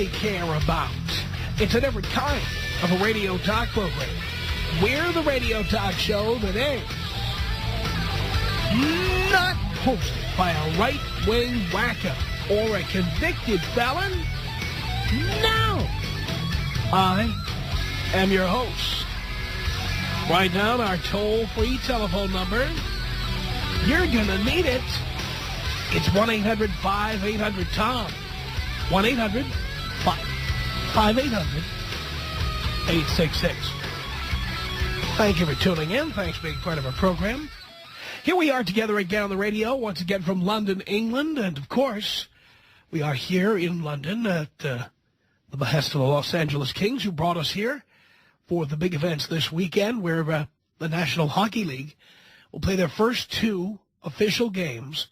they care about. It's a different kind of a radio talk program. We're the radio talk show that is not hosted by a right-wing wacko or a convicted felon. No. I am your host. Write down our toll-free telephone number. You're going to need it. It's 1-800-5800-TOM. 1-800-5800-866. Thank you for tuning in. Thanks for being part of our program. Here we are together again on the radio, once again from London, England. And, of course, we are here in London at the behest of the Los Angeles Kings, who brought us here for the big events this weekend, where the National Hockey League will play their first two official games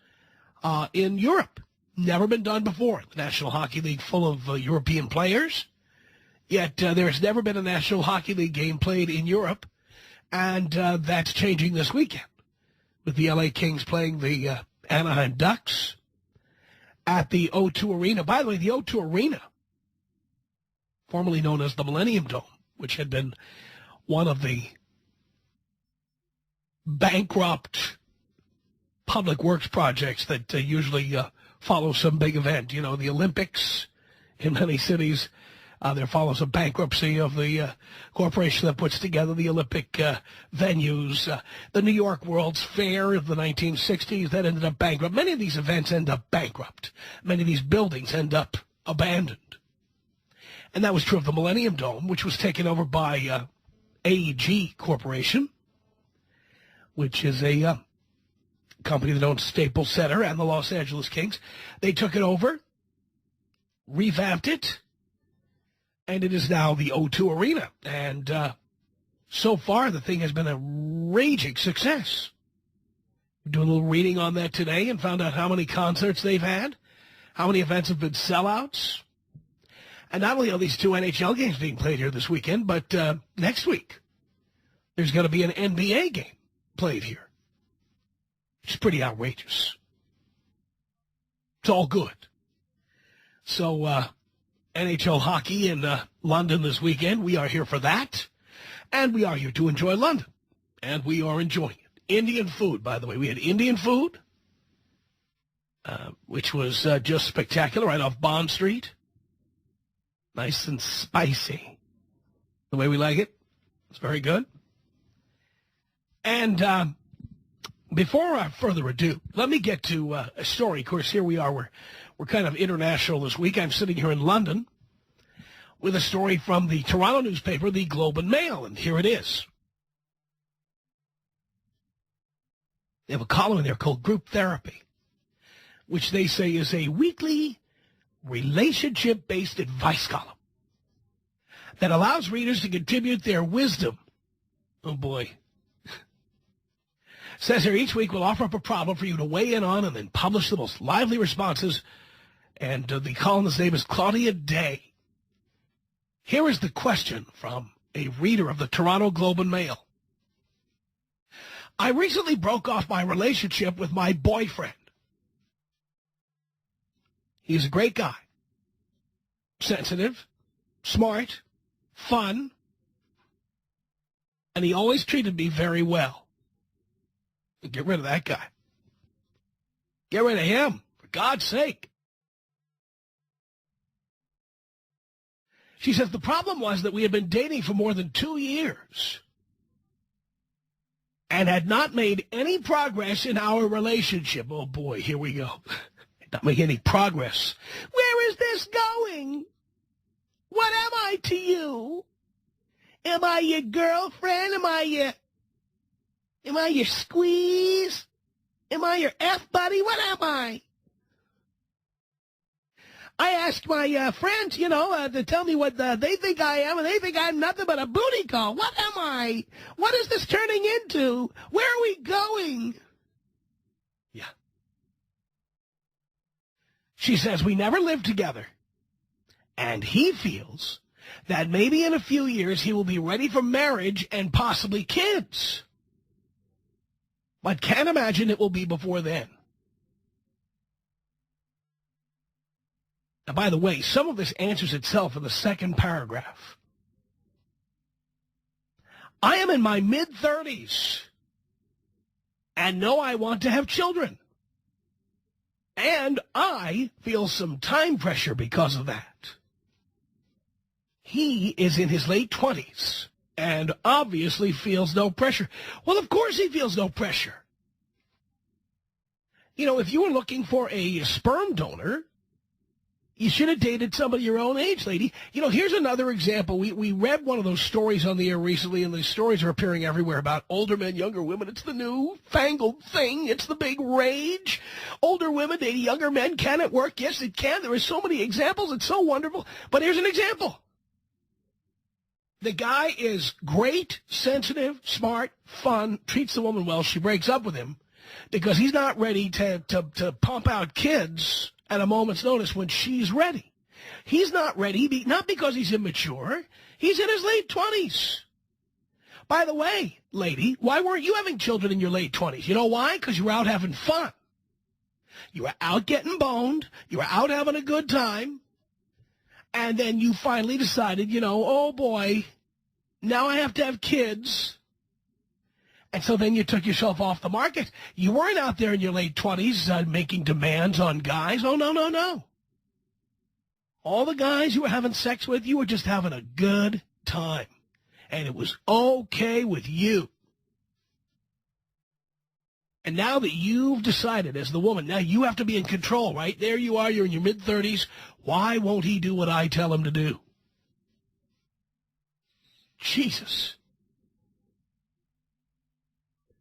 in Europe. Never been done before. The National Hockey League full of European players, yet there's never been a National Hockey League game played in Europe, and that's changing this weekend with the LA Kings playing the Anaheim Ducks at the O2 Arena. By the way, the O2 Arena, formerly known as the Millennium Dome, which had been one of the bankrupt public works projects that usually follow some big event. You know, the Olympics in many cities, there follows a bankruptcy of the corporation that puts together the Olympic venues. The New York World's Fair of the 1960s, that ended up bankrupt. Many of these events end up bankrupt. Many of these buildings end up abandoned. And that was true of the Millennium Dome, which was taken over by AEG Corporation, which is a company that owns Staples Center and the Los Angeles Kings. They took it over, revamped it, and it is now the O2 Arena. And so far, the thing has been a raging success. We're doing a little reading on that today and found out how many concerts they've had, how many events have been sellouts. And not only are these two NHL games being played here this weekend, but next week there's going to be an NBA game played here. It's pretty outrageous. It's all good. So NHL hockey in London this weekend. We are here for that. And we are here to enjoy London. And we are enjoying it. Indian food, by the way. We had Indian food, which was just spectacular, right off Bond Street. Nice and spicy, the way we like it. It's very good. And before further ado, let me get to a story. Of course, here we are. We're kind of international this week. I'm sitting here in London with a story from the Toronto newspaper, the Globe and Mail, and here it is. They have a column in there called Group Therapy, which they say is a weekly relationship-based advice column that allows readers to contribute their wisdom. Oh, boy. Says here, each week we'll offer up a problem for you to weigh in on and then publish the most lively responses. And the columnist's name is Claudia Day. Here is the question from a reader of the Toronto Globe and Mail. I recently broke off my relationship with my boyfriend. He's a great guy. Sensitive, smart, fun, and he always treated me very well. Get rid of that guy. Get rid of him, for God's sake. She says the problem was that we had been dating for more than 2 years and had not made any progress in our relationship. Oh, boy, here we go. Not make any progress. Where is this going? What am I to you? Am I your girlfriend? Am I your squeeze? Am I your F-buddy? What am I? I ask my friends, to tell me what they think I am, and they think I'm nothing but a booty call. What am I? What is this turning into? Where are we going? Yeah. She says we never lived together, and he feels that maybe in a few years he will be ready for marriage and possibly kids, but can't imagine it will be before then. Now, by the way, some of this answers itself in the second paragraph. I am in my mid-30s and know I want to have children. And I feel some time pressure because of that. He is in his late 20s and obviously feels no pressure. Well, of course he feels no pressure. You know, if you were looking for a sperm donor, you should have dated somebody your own age, lady. You know, here's another example. We read one of those stories on the air recently, and the stories are appearing everywhere about older men, younger women. It's the new fangled thing. It's the big rage. Older women dating younger men. Can it work? Yes, it can. There are so many examples. It's so wonderful. But here's an example. The guy is great, sensitive, smart, fun, treats the woman well. She breaks up with him because he's not ready to pump out kids at a moment's notice when she's ready. He's not ready, not because he's immature. He's in his late 20s. By the way, lady, why weren't you having children in your late 20s? You know why? Because you were out having fun. You were out getting boned. You were out having a good time. And then you finally decided, you know, oh, boy, now I have to have kids. And so then you took yourself off the market. You weren't out there in your late 20s making demands on guys. Oh, no, no, no. All the guys you were having sex with, you were just having a good time. And it was okay with you. And now that you've decided as the woman, now you have to be in control, right? There you are, you're in your mid-30s. Why won't he do what I tell him to do? Jesus.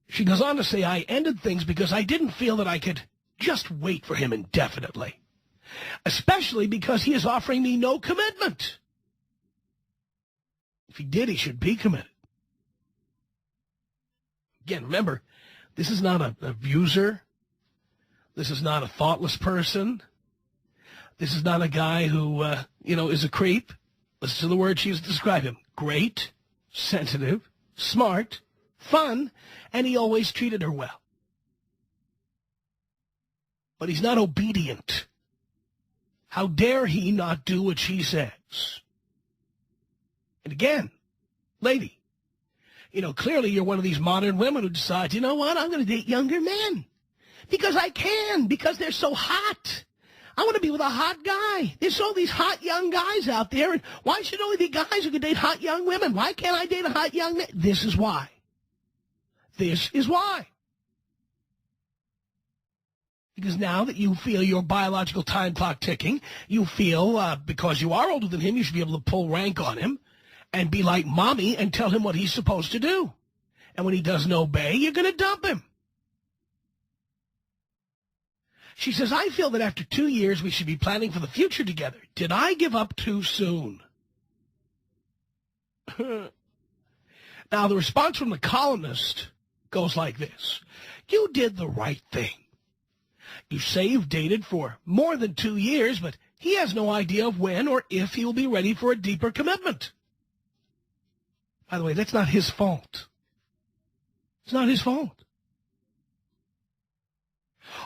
She goes on to say, I ended things because I didn't feel that I could just wait for him indefinitely, especially because he is offering me no commitment. If he did, he should be committed. Again, remember, this is not an abuser. This is not a thoughtless person. This is not a guy who, is a creep. Listen to the word she's described him. Great, sensitive, smart, fun, and he always treated her well. But he's not obedient. How dare he not do what she says? And again, lady, clearly you're one of these modern women who decides, you know what, I'm going to date younger men. Because I can, because they're so hot. I want to be with a hot guy. There's all these hot young guys out there, and why should only be guys who can date hot young women? Why can't I date a hot young man? This is why. This is why. Because now that you feel your biological time clock ticking, you feel because you are older than him, you should be able to pull rank on him and be like mommy and tell him what he's supposed to do. And when he doesn't obey, you're going to dump him. She says, I feel that after 2 years, we should be planning for the future together. Did I give up too soon? Now, the response from the columnist goes like this. You did the right thing. You say you've dated for more than 2 years, but he has no idea of when or if he will be ready for a deeper commitment. By the way, that's not his fault. It's not his fault.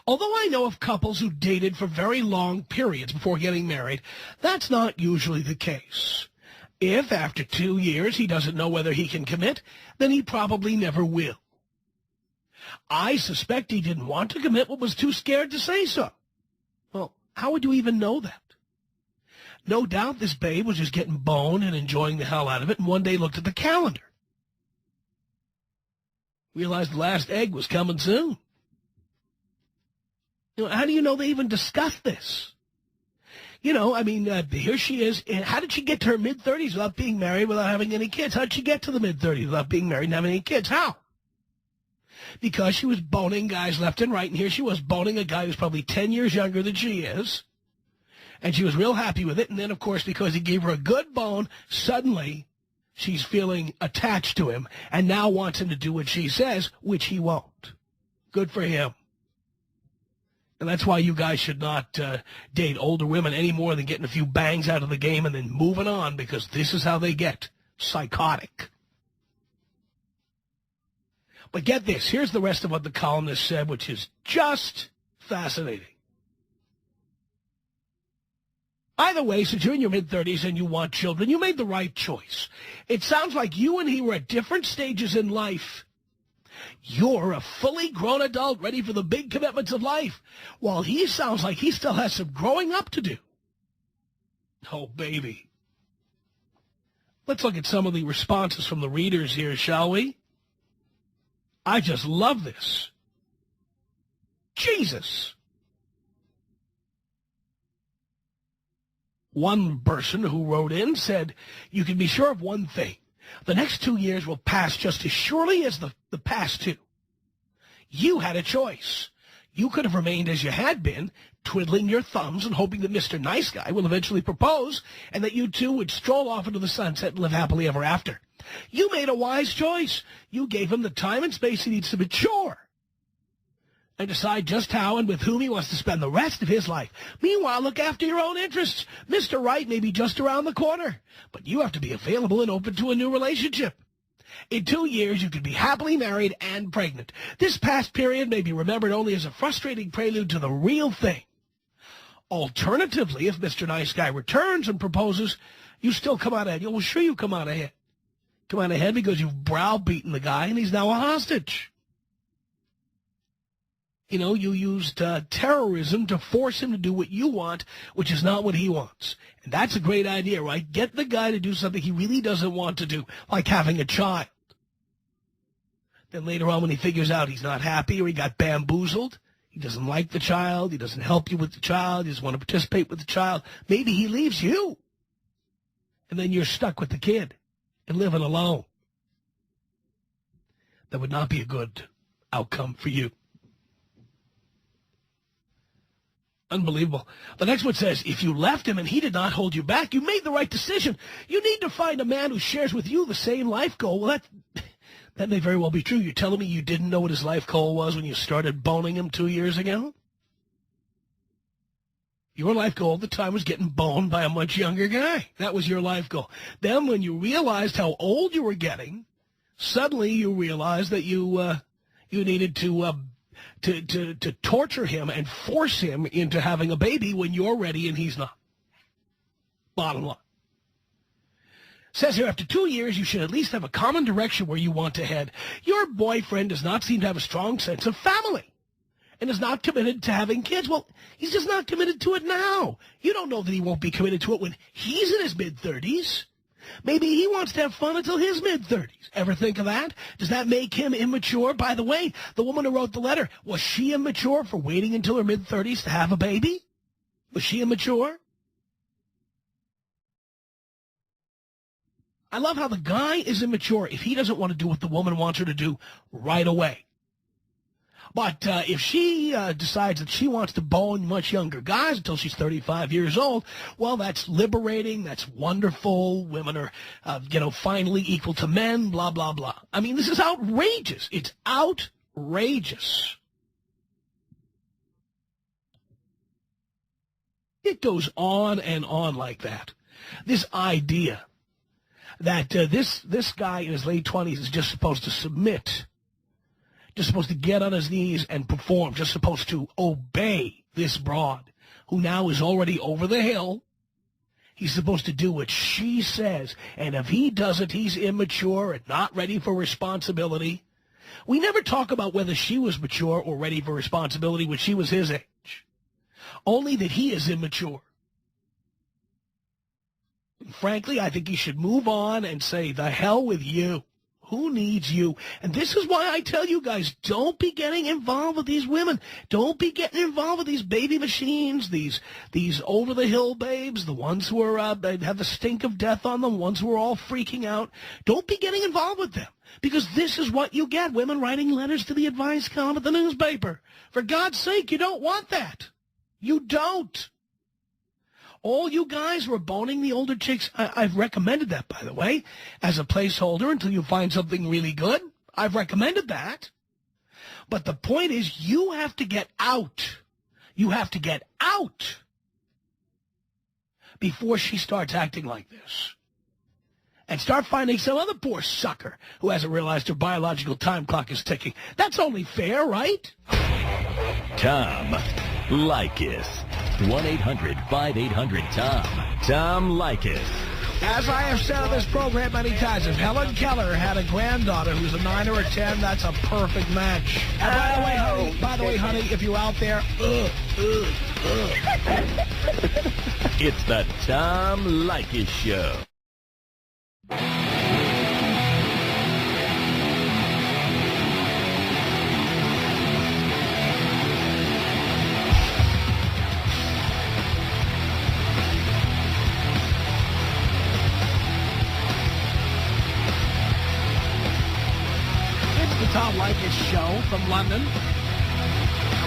Although I know of couples who dated for very long periods before getting married, that's not usually the case. If after 2 years he doesn't know whether he can commit, then he probably never will. I suspect he didn't want to commit but was too scared to say so. Well, how would you even know that? No doubt this babe was just getting boned and enjoying the hell out of it, and one day looked at the calendar. Realized the last egg was coming soon. How do you know they even discussed this? Here she is. And how did she get to her mid-30s without being married, without having any kids? How did she get to the mid-30s without being married and having any kids? How? Because she was boning guys left and right, and here she was boning a guy who's probably 10 years younger than she is, and she was real happy with it. And then, of course, because he gave her a good bone, suddenly she's feeling attached to him and now wants him to do what she says, which he won't. Good for him. And that's why you guys should not date older women any more than getting a few bangs out of the game and then moving on, because this is how they get psychotic. But get this. Here's the rest of what the columnist said, which is just fascinating. Either way, since you're in your mid-30s and you want children, you made the right choice. It sounds like you and he were at different stages in life. You're a fully grown adult ready for the big commitments of life, while he sounds like he still has some growing up to do. Oh, baby. Let's look at some of the responses from the readers here, shall we? I just love this. Jesus. One person who wrote in said, you can be sure of one thing. The next 2 years will pass just as surely as the past two. You had a choice. You could have remained as you had been, twiddling your thumbs and hoping that Mr. Nice Guy will eventually propose and that you two would stroll off into the sunset and live happily ever after. You made a wise choice. You gave him the time and space he needs to mature and decide just how and with whom he wants to spend the rest of his life. Meanwhile, look after your own interests. Mr. Right may be just around the corner, but you have to be available and open to a new relationship. In 2 years, you could be happily married and pregnant. This past period may be remembered only as a frustrating prelude to the real thing. Alternatively, if Mr. Nice Guy returns and proposes, you still come out ahead. Well, sure you come out ahead. Come out ahead because you've browbeaten the guy and he's now a hostage. You know, you used terrorism to force him to do what you want, which is not what he wants. And that's a great idea, right? Get the guy to do something he really doesn't want to do, like having a child. Then later on when he figures out he's not happy or he got bamboozled, he doesn't like the child, he doesn't help you with the child, he doesn't want to participate with the child, maybe he leaves you. And then you're stuck with the kid and living alone. That would not be a good outcome for you. Unbelievable. The next one says, if you left him and he did not hold you back, you made the right decision. You need to find a man who shares with you the same life goal. Well, that may very well be true. You're telling me you didn't know what his life goal was when you started boning him 2 years ago? Your life goal at the time was getting boned by a much younger guy. That was your life goal. Then when you realized how old you were getting, suddenly you realized that you needed to torture him and force him into having a baby when you're ready and he's not. Bottom line. Says here, after 2 years, you should at least have a common direction where you want to head. Your boyfriend does not seem to have a strong sense of family and is not committed to having kids. Well, he's just not committed to it now. You don't know that he won't be committed to it when he's in his mid-30s. Maybe he wants to have fun until his mid-30s. Ever think of that? Does that make him immature? By the way, the woman who wrote the letter, was she immature for waiting until her mid-30s to have a baby? Was she immature? I love how the guy is immature if he doesn't want to do what the woman wants her to do right away. But if she decides that she wants to bone much younger guys until she's 35 years old, well, that's liberating. That's wonderful. Women are, finally equal to men, blah, blah, blah. I mean, this is outrageous. It's outrageous. It goes on and on like that. This idea that this guy in his late 20s is just supposed to submit, just supposed to get on his knees and perform, just supposed to obey this broad who now is already over the hill. He's supposed to do what she says, and if he doesn't, he's immature and not ready for responsibility. We never talk about whether she was mature or ready for responsibility when she was his age, only that he is immature. And frankly, I think he should move on and say, the hell with you. Who needs you? And this is why I tell you guys, don't be getting involved with these women. Don't be getting involved with these baby machines, these over-the-hill babes, the ones who are have the stink of death on them, ones who are all freaking out. Don't be getting involved with them, because this is what you get, women writing letters to the advice column at the newspaper. For God's sake, you don't want that. You don't. All you guys were boning the older chicks. I've recommended that, by the way, as a placeholder until you find something really good. I've recommended that. But the point is, you have to get out. You have to get out before she starts acting like this. And start finding some other poor sucker who hasn't realized her biological time clock is ticking. That's only fair, right? Tom Leykis. 1-800-5800-TOM. Tom Leykis. As I have said on this program many times, if Helen Keller had a granddaughter who's a 9 or a 10, that's a perfect match. And by the way, honey, if you're out there, It's the Tom Leykis Show. Tom Leykis Show from London.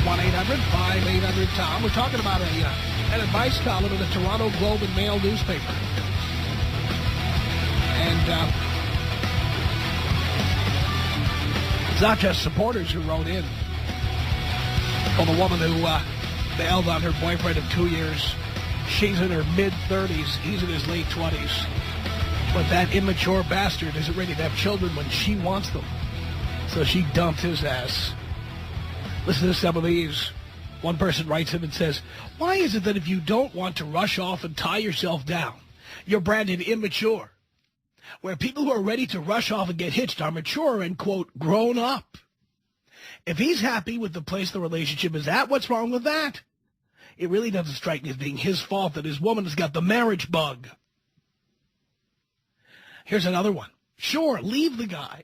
1-800-5800-TOM. We're talking about an advice column in the Toronto Globe and Mail newspaper. And it's not just supporters who wrote in. Well, the woman who bailed on her boyfriend of 2 years, she's in her mid-30s, he's in his late 20s. But that immature bastard isn't ready to have children when she wants them. So she dumped his ass. Listen to some of these. One person writes in and says, why is it that if you don't want to rush off and tie yourself down, you're branded immature? Where people who are ready to rush off and get hitched are mature and, quote, grown up. If he's happy with the place the relationship is at, what's wrong with that? It really doesn't strike me as being his fault that his woman has got the marriage bug. Here's another one. Sure, leave the guy.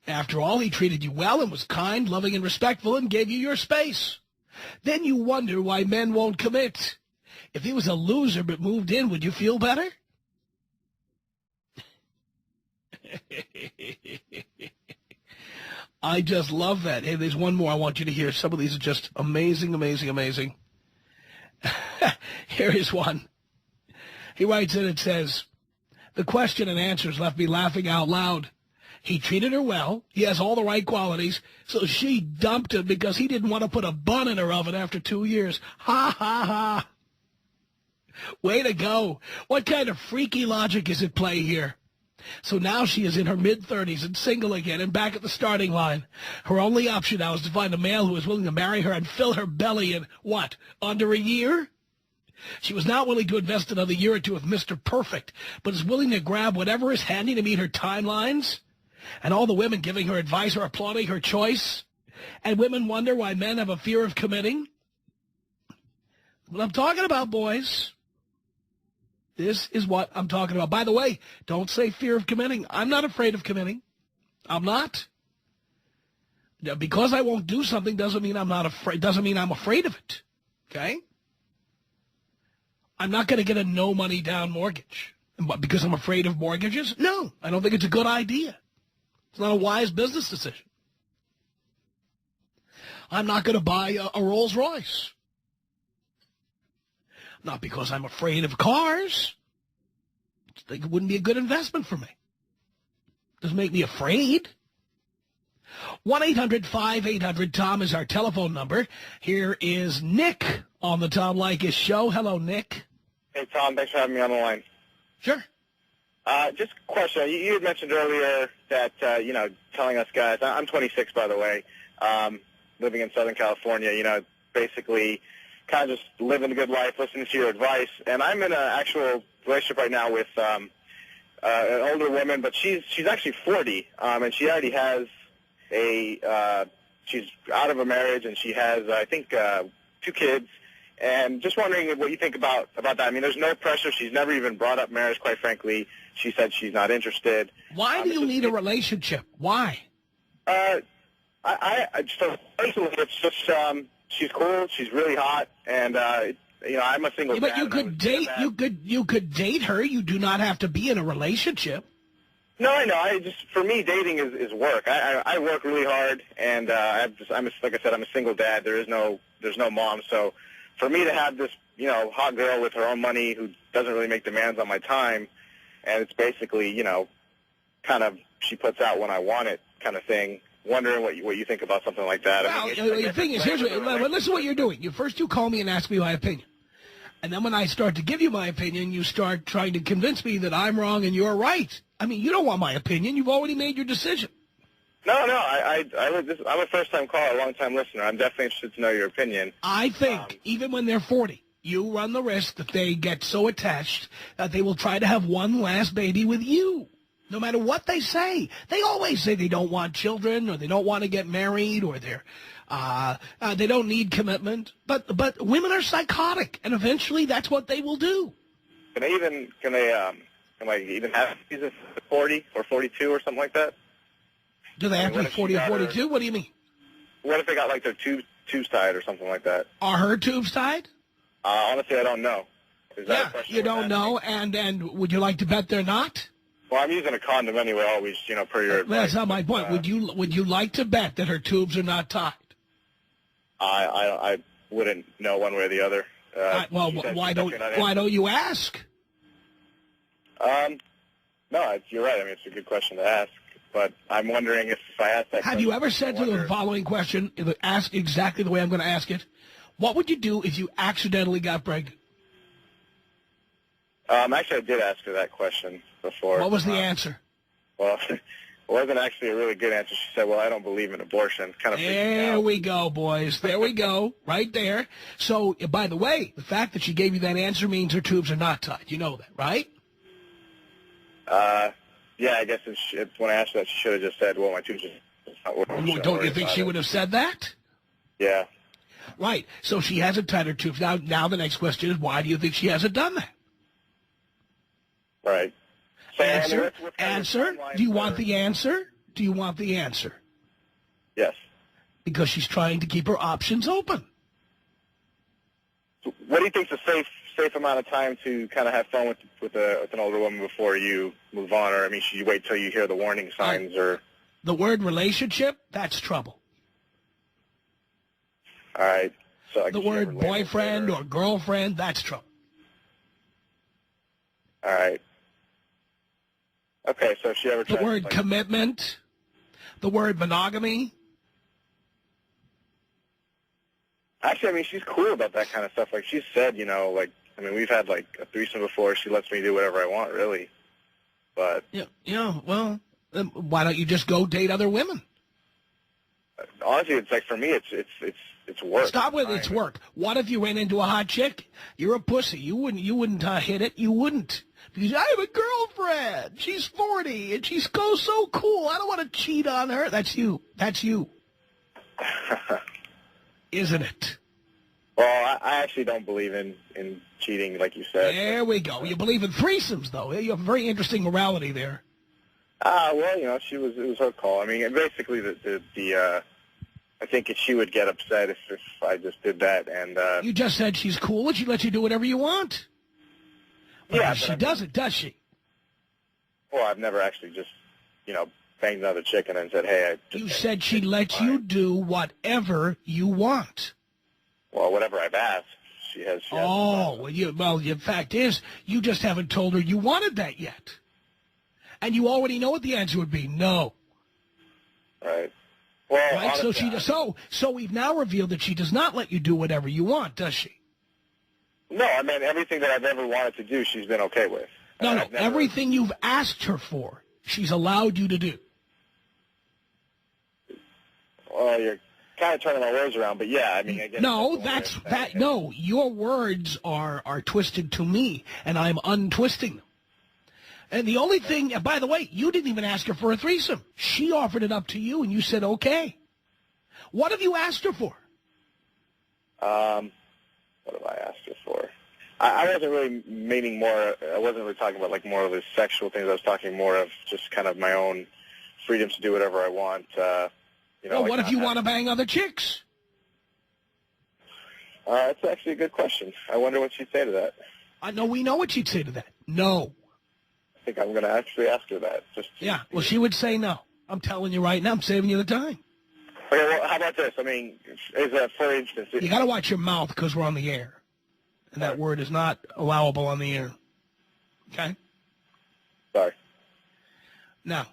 After all, he treated you well and was kind, loving, and respectful and gave you your space. Then you wonder why men won't commit. If he was a loser but moved in, would you feel better? I just love that. Hey, there's one more I want you to hear. Some of these are just amazing, amazing, amazing. Here is one. He writes in and says, the question and answers left me laughing out loud. He treated her well. He has all the right qualities. So she dumped him because he didn't want to put a bun in her oven after 2 years. Ha, ha, ha. Way to go. What kind of freaky logic is at play here? So now she is in her mid-30s and single again and back at the starting line. Her only option now is to find a male who is willing to marry her and fill her belly in, what, under a year? She was not willing to invest another year or two with Mr. Perfect, but is willing to grab whatever is handy to meet her timelines. And all the women giving her advice are applauding her choice. And women wonder why men have a fear of committing. What I'm talking about, boys. This is what I'm talking about. By the way, don't say fear of committing. I'm not afraid of committing. I'm not. Because I won't do something doesn't mean I'm not afraid. Doesn't mean I'm afraid of it. Okay? I'm not going to get a no money down mortgage. Because I'm afraid of mortgages? No, I don't think it's a good idea. It's not a wise business decision. I'm not going to buy a Rolls Royce. Not because I'm afraid of cars. I think it wouldn't be a good investment for me. Doesn't make me afraid. 1-800-5800-TOM is our telephone number. Here is Nick on the Tom Leykis Show. Hello, Nick. Hey, Tom. Thanks for having me on the line. Sure. Just a question. You had mentioned earlier that, telling us guys, I'm 26, by the way, living in Southern California, basically kind of just living a good life, listening to your advice. And I'm in an actual relationship right now with an older woman, but she's actually 40, and she already has she's out of a marriage, and she has, I think, 2 kids. And just wondering what you think about that. I mean, there's no pressure. She's never even brought up marriage, quite frankly. She said she's not interested. Why do you need a relationship? Why? So personally, it's just she's cool. She's really hot, and I'm a single. Yeah, but you could date. You could date her. You do not have to be in a relationship. No, I know. For me, dating is work. I work really hard, and like I said, I'm a single dad. There's no mom, so for me to have this, hot girl with her own money who doesn't really make demands on my time, and it's basically, kind of she puts out when I want it kind of thing. Wondering what you think about something like that. Well, the thing is, listen to what you're doing. First you call me and ask me my opinion. And then when I start to give you my opinion, you start trying to convince me that I'm wrong and you're right. I mean, you don't want my opinion. You've already made your decision. I'm a first-time caller, a long-time listener. I'm definitely interested to know your opinion. I think even when they're 40, you run the risk that they get so attached that they will try to have one last baby with you. No matter what they say. They always say they don't want children or they don't want to get married or they don't need commitment. But women are psychotic, and eventually that's what they will do. Can I even have these at 40 or 42 or something like that? Do they have to be 40 or 42? What do you mean? What if they got like their tubes tied or something like that? Are her tubes tied? Honestly, I don't know. Is that a question you don't know, and would you like to bet they're not? Well, I'm using a condom anyway, always, per your advice. That's not my point. Would you like to bet that her tubes are not tied? I wouldn't know one way or the other. Why don't you ask? No, you're right. I mean, it's a good question to ask. But I'm wondering if I ask that question. Have you ever said to the following question, ask exactly the way I'm going to ask it? What would you do if you accidentally got pregnant? Actually, I did ask her that question before. What was the answer? Well, it wasn't actually a really good answer. She said, well, I don't believe in abortion. Kind of there we go, boys. There we go. Right there. So, by the way, the fact that she gave you that answer means her tubes are not tied. You know that, right? Yeah, I guess when I asked her that, she should have just said, well, my tubes are not working. Don't you think she would have said that? Yeah. Right. So she hasn't tied her tubes. Now the next question is, why do you think she hasn't done that? Right. So, Answer. Do you want the answer? Do you want the answer? Yes. Because she's trying to keep her options open. So what do you think is a safe amount of time to kind of have fun with an older woman before you move on? Or, I mean, should you wait till you hear the warning signs? Or the word relationship, that's trouble. All right. So the word boyfriend or girlfriend, that's trouble. All right. Okay, so if she ever tries the word commitment, the word monogamy. Actually, I mean, she's cool about that kind of stuff. Like she said, we've had like a threesome before. She lets me do whatever I want, really. But well, why don't you just go date other women? Honestly, it's like for me, it's work. Stop with it's work. What if you ran into a hot chick? You're a pussy. You wouldn't hit it. You wouldn't. Because I have a girlfriend. She's 40 and she's so cool. I don't want to cheat on her. That's you. Isn't it? Well, I actually don't believe in cheating, like you said. There we go. You believe in threesomes, though. You have a very interesting morality there. Well, it was her call. I mean, basically, I think she would get upset if I just did that. And you just said she's cool and she lets you do whatever you want. But she doesn't, does she? Well, I've never actually just, banged another chick and then said, hey, You said she lets you do whatever you want. Well, whatever I've asked, she has. The fact is, you just haven't told her you wanted that yet. And you already know what the answer would be, no. Right. Well, right? Honestly, so we've now revealed that she does not let you do whatever you want, does she? No, I mean, everything that I've ever wanted to do, she's been okay with. No, everything you've asked her for, she's allowed you to do. Well, you're kind of turning my words around, but yeah, I mean, I guess... No, your words are twisted to me, and I'm untwisting them. And the only thing, by the way, you didn't even ask her for a threesome. She offered it up to you, and you said, okay. What have you asked her for? What have I asked her for? I wasn't really meaning more, I wasn't really talking about like more of the sexual things. I was talking more of just kind of my own freedom to do whatever I want. Well, what if you want to bang other chicks? That's actually a good question. I wonder what she'd say to that. We know what she'd say to that. No. I think I'm going to actually ask her that. Well, she would say no. I'm telling you right now, I'm saving you the time. Okay, well, how about this? I mean, for instance... You got to watch your mouth because we're on the air. And that word is not allowable on the air. Okay? Sorry. Now,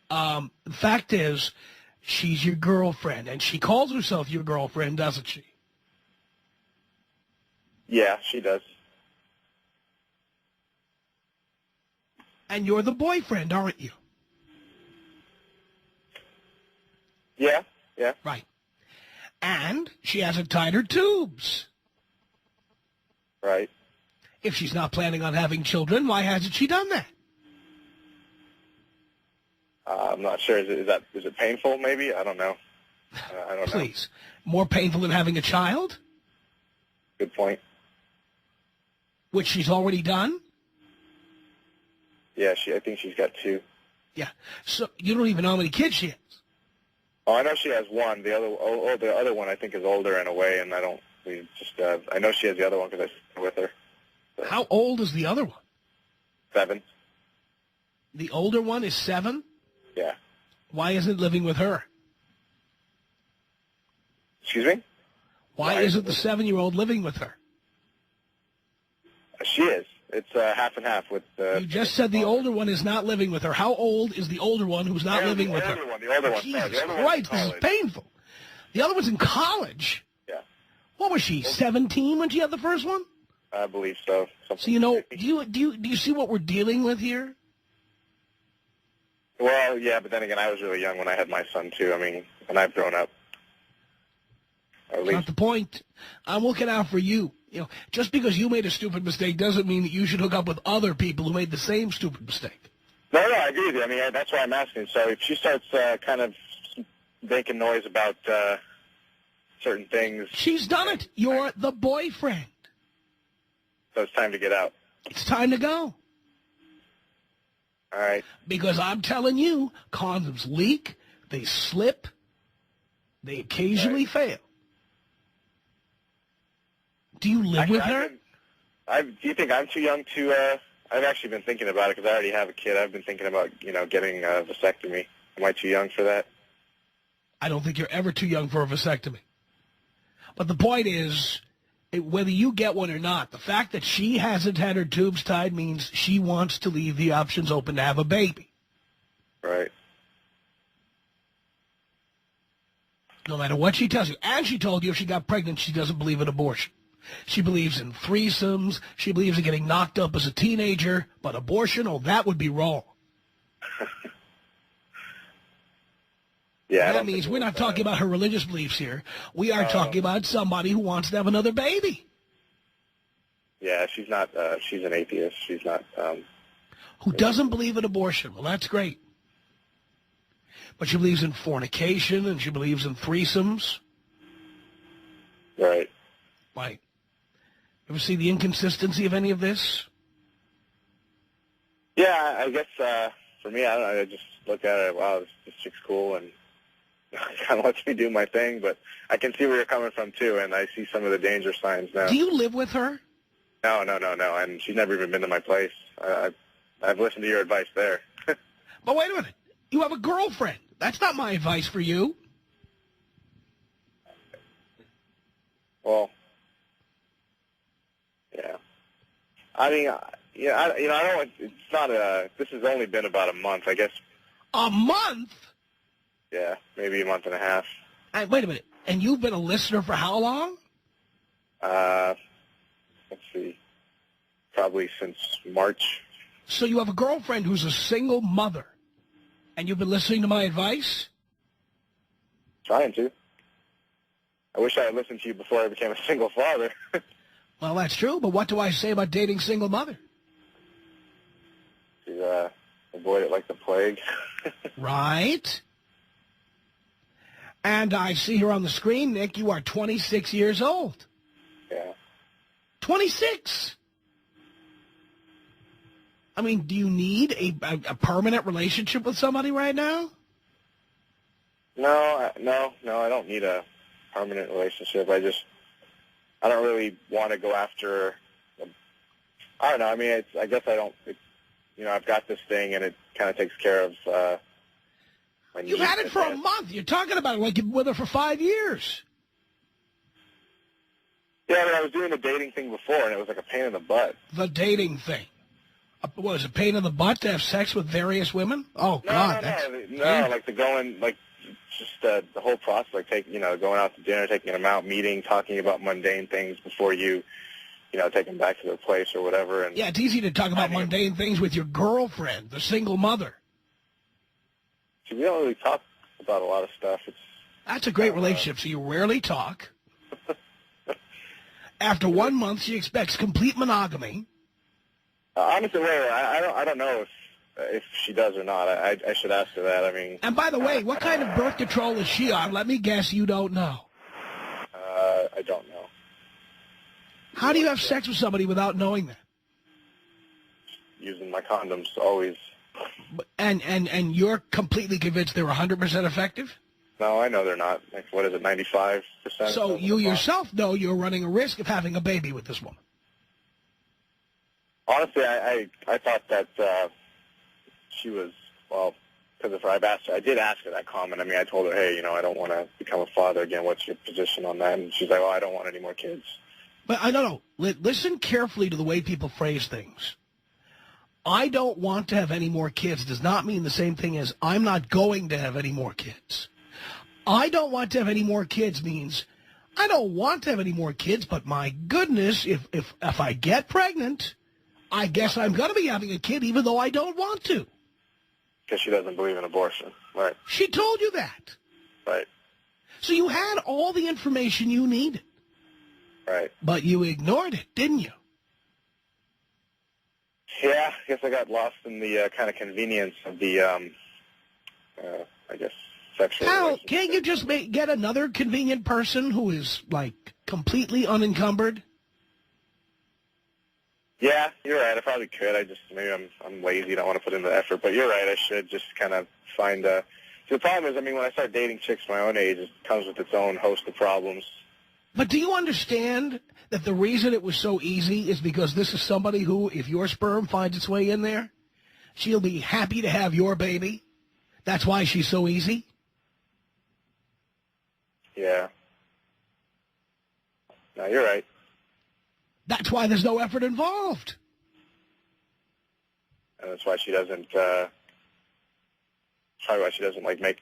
the fact is, she's your girlfriend, and she calls herself your girlfriend, doesn't she? Yeah, she does. And you're the boyfriend, aren't you? Yeah, yeah. Right. And she hasn't tied her tubes. Right. If she's not planning on having children, why hasn't she done that? I'm not sure. Is it painful? Maybe, I don't know. I don't know. Please, more painful than having a child, Good point. which she's already done. Yeah, I think she's got 2. Yeah. So you don't even know how many kids she has. Oh, I know she has 1. The other one I think is older in a way, and I don't. We just. I know she has the other one because I stayed with her. So. How old is the other one? 7. The older one is 7. Yeah. Why isn't it living with her? Excuse me? Why isn't the 7-year-old living with her? She is. It's half and half with. You just said the older one is not living with her. How old is the older one who's not living with her? The older one. Jesus The older Christ, this is painful. The other one's in college. Yeah. What was she, 17 when she had the first one? I believe so. So, you know, do you see what we're dealing with here? Well, yeah, but then again, I was really young when I had my son, too. I mean, and I've grown up. At least. Not the point. I'm looking out for you. You know, just because you made a stupid mistake doesn't mean that you should hook up with other people who made the same stupid mistake. No, I agree with you. I mean, that's why I'm asking. So if she starts kind of making noise about certain things... She's done it. You're the boyfriend. So it's time to get out. It's time to go. All right. Because I'm telling you, condoms leak, they slip, they occasionally fail. Do you live with her? Do you think I'm too young to... I've actually been thinking about it because I already have a kid. I've been thinking about, getting a vasectomy. Am I too young for that? I don't think you're ever too young for a vasectomy. But the point is, whether you get one or not, the fact that she hasn't had her tubes tied means she wants to leave the options open to have a baby. Right. No matter what she tells you. And she told you if she got pregnant, she doesn't believe in abortion. She believes in threesomes. She believes in getting knocked up as a teenager. But abortion, that would be wrong. Yeah, that means we're not talking about her religious beliefs here. We are talking about somebody who wants to have another baby. Yeah, she's not. She's an atheist. She's not. Who doesn't believe in abortion. Well, that's great. But she believes in fornication and she believes in threesomes. Right. Right. Ever see the inconsistency of any of this? Yeah, I guess for me, I don't know. I just look at it. Wow, this chick's cool, and kind of lets me do my thing. But I can see where you're coming from too, and I see some of the danger signs now. Do you live with her? No, and she's never even been to my place. I've listened to your advice there. But wait a minute. You have a girlfriend. That's not my advice for you. Well, yeah. I mean, I don't. It's not this has only been about a month, I guess. A month? Yeah, maybe a month and a half. Wait a minute. And you've been a listener for how long? Let's see. Probably since March. So you have a girlfriend who's a single mother, and you've been listening to my advice? Trying to. I wish I had listened to you before I became a single father. Well, that's true, but what do I say about dating single mother? To avoid it like the plague. Right. And I see here on the screen, Nick, you are 26 years old. Yeah. 26! I mean, do you need a permanent relationship with somebody right now? No, I don't need a permanent relationship. I don't really want to go after. I don't know. I mean, I guess I don't. I've got this thing, and it kind of takes care of my needs. You've had it for a month. You're talking about it like you've been with her for 5 years. Yeah, but I was doing the dating thing before, and it was like a pain in the butt. The dating thing. What, was it a pain in the butt to have sex with various women? Oh, no, God. No, like the going, like just the whole process, like going out to dinner, taking them out, meeting, talking about mundane things before you take them back to their place or whatever. And yeah, it's easy to talk about mundane things with your girlfriend, the single mother. We don't really talk about a lot of stuff. That's a great relationship. So you rarely talk. After 1 month, she expects complete monogamy. Honestly, I don't know if she does or not. I should ask her that. I mean. And by the way, what kind of birth control is she on? Let me guess, you don't know. I don't know. How do you have sex with somebody without knowing that? Using my condoms always. And you're completely convinced they're 100% effective? No, I know they're not. Like, what is it, 95%? So you yourself know you're running a risk of having a baby with this woman. Honestly, I thought that she was, well, because if I've asked her, I did ask her that comment. I mean, I told her, hey, I don't want to become a father again. What's your position on that? And she's like, oh, I don't want any more kids. But I don't know. Listen carefully to the way people phrase things. I don't want to have any more kids does not mean the same thing as I'm not going to have any more kids. I don't want to have any more kids means I don't want to have any more kids, but my goodness, if I get pregnant, I guess I'm going to be having a kid even though I don't want to. Because she doesn't believe in abortion. Right. She told you that. Right. So you had all the information you needed. Right. But you ignored it, didn't you? Yeah, I guess I got lost in the kind of convenience of the, I guess, sexual relationship. Can't you just get another convenient person who is, like, completely unencumbered? Yeah, you're right. I probably could. Maybe I'm lazy. Don't want to put in the effort. But you're right. I should just kind of find a... See, the problem is, I mean, when I start dating chicks my own age, it comes with its own host of problems. But do you understand that the reason it was so easy is because this is somebody who, if your sperm finds its way in there, she'll be happy to have your baby? That's why she's so easy? Yeah. No, you're right. That's why there's no effort involved. And that's why she doesn't, probably why she doesn't, like, make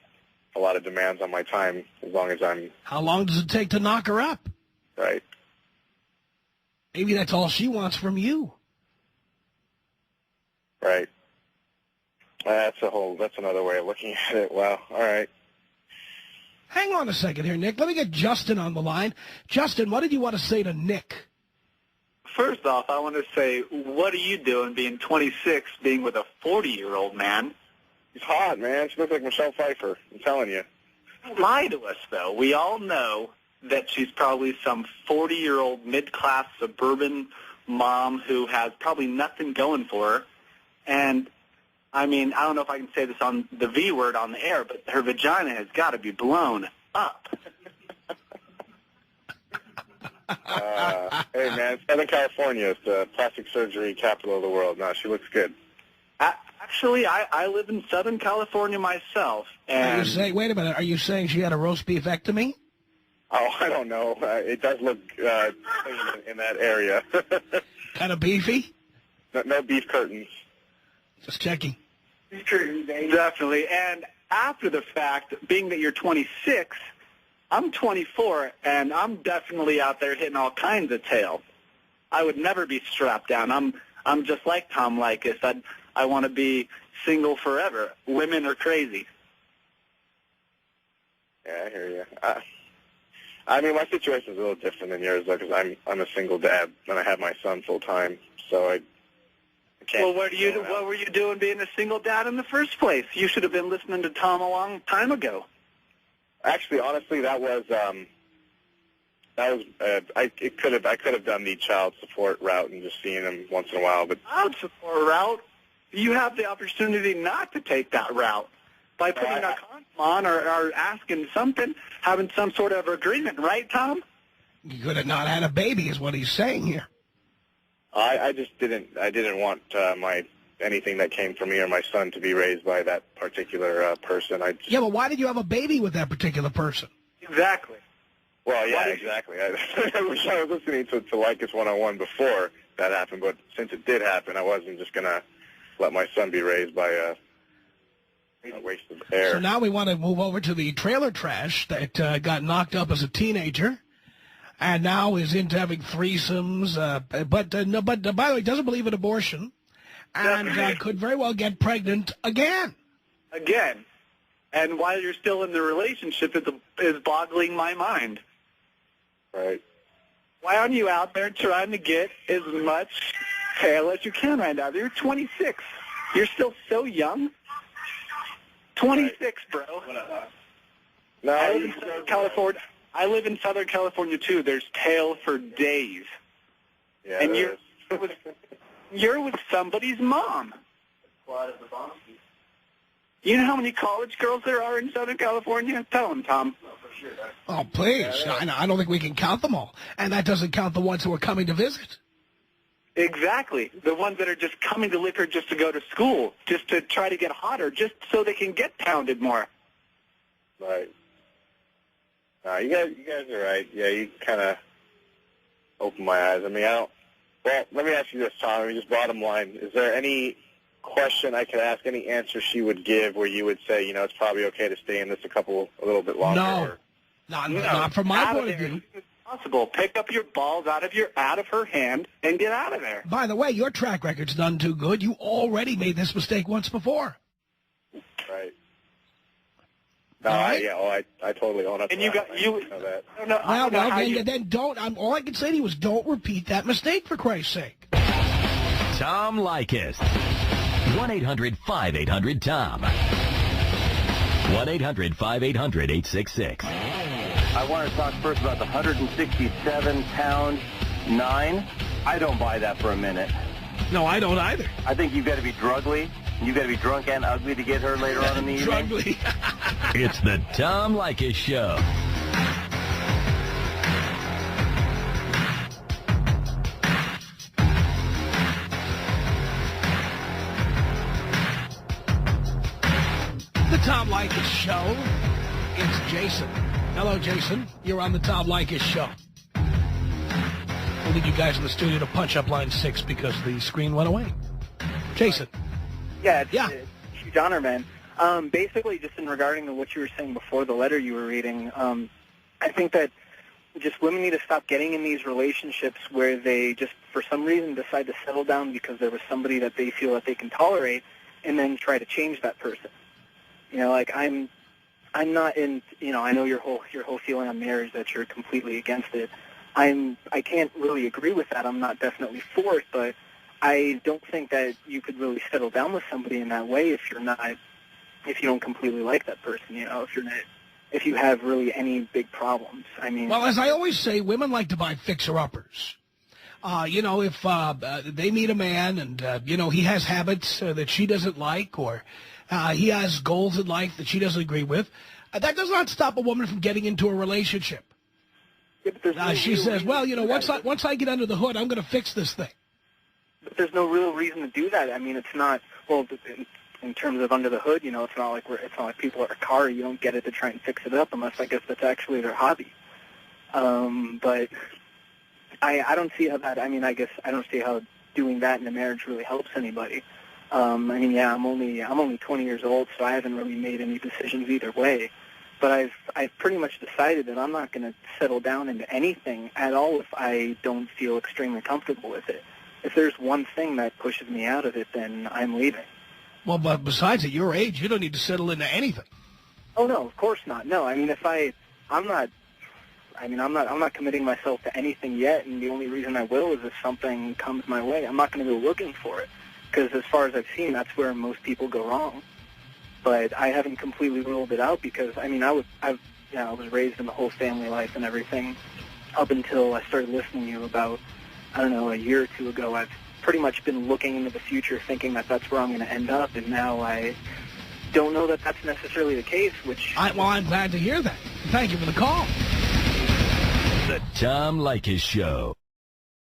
a lot of demands on my time as long as I'm... How long does it take to knock her up? Right. Maybe that's all she wants from you. Right. That's another way of looking at it. Wow. All right. Hang on a second here, Nick. Let me get Justin on the line. Justin, what did you want to say to Nick? First off, I want to say, what are you doing being 26, being with a 40-year-old man? She's hot, man. She looks like Michelle Pfeiffer. I'm telling you. Don't lie to us, though. We all know that she's probably some 40-year-old mid-class suburban mom who has probably nothing going for her. And, I mean, I don't know if I can say this on the V word on the air, but her vagina has got to be blown up. Hey, man, Southern California is the plastic surgery capital of the world. No, she looks good. Actually, I live in Southern California myself. And Wait a minute, are you saying she had a roast beefectomy? Oh, I don't know. It does look clean in that area. Kind of beefy? No beef curtains. Just checking. Beef curtains, definitely. And after the fact, being that you're 26, I'm 24, and I'm definitely out there hitting all kinds of tail. I would never be strapped down. I'm just like Tom Leykis. I want to be single forever. Women are crazy. Yeah, I hear you. I mean, my situation's a little different than yours, though, because I'm a single dad, and I have my son full time, so I can't. Well, what were you doing being a single dad in the first place? You should have been listening to Tom a long time ago. Actually, honestly, I could have done the child support route and just seeing him once in a while, but child support route? You have the opportunity not to take that route by putting a condom on or asking something, having some sort of agreement, right, Tom? You could have not had a baby, is what he's saying here. I just didn't want anything that came from me or my son to be raised by that particular person. Yeah, but why did you have a baby with that particular person? Exactly. Well, yeah, exactly. I wish I was listening to Leykis 101 before that happened, but since it did happen, I wasn't just going to let my son be raised by a waste of air. So now we want to move over to the trailer trash that got knocked up as a teenager and now is into having threesomes, but by the way, doesn't believe in abortion and could very well get pregnant again. Again? And while you're still in the relationship is boggling my mind. Right. Why aren't you out there trying to get as much tail as you can right now? You're 26. You're still so young. 26, bro. No, I live in Southern California. I live in Southern California too. There's tail for days. Yeah, and you're with somebody's mom. You know how many college girls there are in Southern California? Tell them, Tom. Oh, please. I don't think we can count them all. And that doesn't count the ones who are coming to visit. Exactly. The ones that are just coming to live here just to go to school, just to try to get hotter, just so they can get pounded more. Right. You guys are right. Yeah, you kind of opened my eyes. I mean, Well, let me ask you this, Tom. I mean, just bottom line. Is there any question I could ask, any answer she would give where you would say, it's probably okay to stay in this a little bit longer? No. Not from my point of view. Possible. Pick up your balls out of her hand and get out of there. By the way, your track record's none too good. You already made this mistake once before. Right. No, right? I totally own up to that. And you know that. Then don't. All I can say to you is don't repeat that mistake, for Christ's sake. Tom Leykis. 1-800-5800-TOM. 1-800-5800-866. I want to talk first about the 167-pound 9. I don't buy that for a minute. No, I don't either. I think you've got to be drugly. You've got to be drunk and ugly to get her later on in the evening. Drugly. It's the Tom Leykis Show. The Tom Leykis Show. It's Jason. Hello, Jason. You're on the Tom Leykis Show. We'll need you guys in the studio to punch up line 6 because the screen went away. Jason. Yeah, it's a huge honor, man. Basically, just in regarding to what you were saying before the letter you were reading, I think that just women need to stop getting in these relationships where they just, for some reason, decide to settle down because there was somebody that they feel that they can tolerate and then try to change that person. Like I'm not in, I know your whole feeling on marriage that you're completely against it. I can't really agree with that. I'm not definitely for it, but I don't think that you could really settle down with somebody in that way if you don't completely like that person, if you have really any big problems. I mean, well, as I always say, women like to buy fixer-uppers. If they meet a man and, he has habits that she doesn't like or he has goals in life that she doesn't agree with, that does not stop a woman from getting into a relationship. Yeah, she says, well, once I get under the hood, I'm going to fix this thing. But there's no real reason to do that. I mean, it's not, well, in terms of under the hood, it's not like people are a car. You don't get it to try and fix it up unless I guess that's actually their hobby. But I don't see how that, I guess I don't see how doing that in a marriage really helps anybody. I'm only 20 years old, so I haven't really made any decisions either way. But I've pretty much decided that I'm not going to settle down into anything at all if I don't feel extremely comfortable with it. If there's one thing that pushes me out of it, then I'm leaving. Well, but besides, at your age, you don't need to settle into anything. Oh no, of course not. No, I'm not committing myself to anything yet, and the only reason I will is if something comes my way. I'm not going to go looking for it, because as far as I've seen, that's where most people go wrong. But I haven't completely ruled it out because I was raised in the whole family life and everything up until I started listening to you about, I don't know, a year or two ago. I've pretty much been looking into the future thinking that that's where I'm going to end up, and now I don't know that that's necessarily the case, which... I'm glad to hear that. Thank you for the call. The Tom Leykis Show.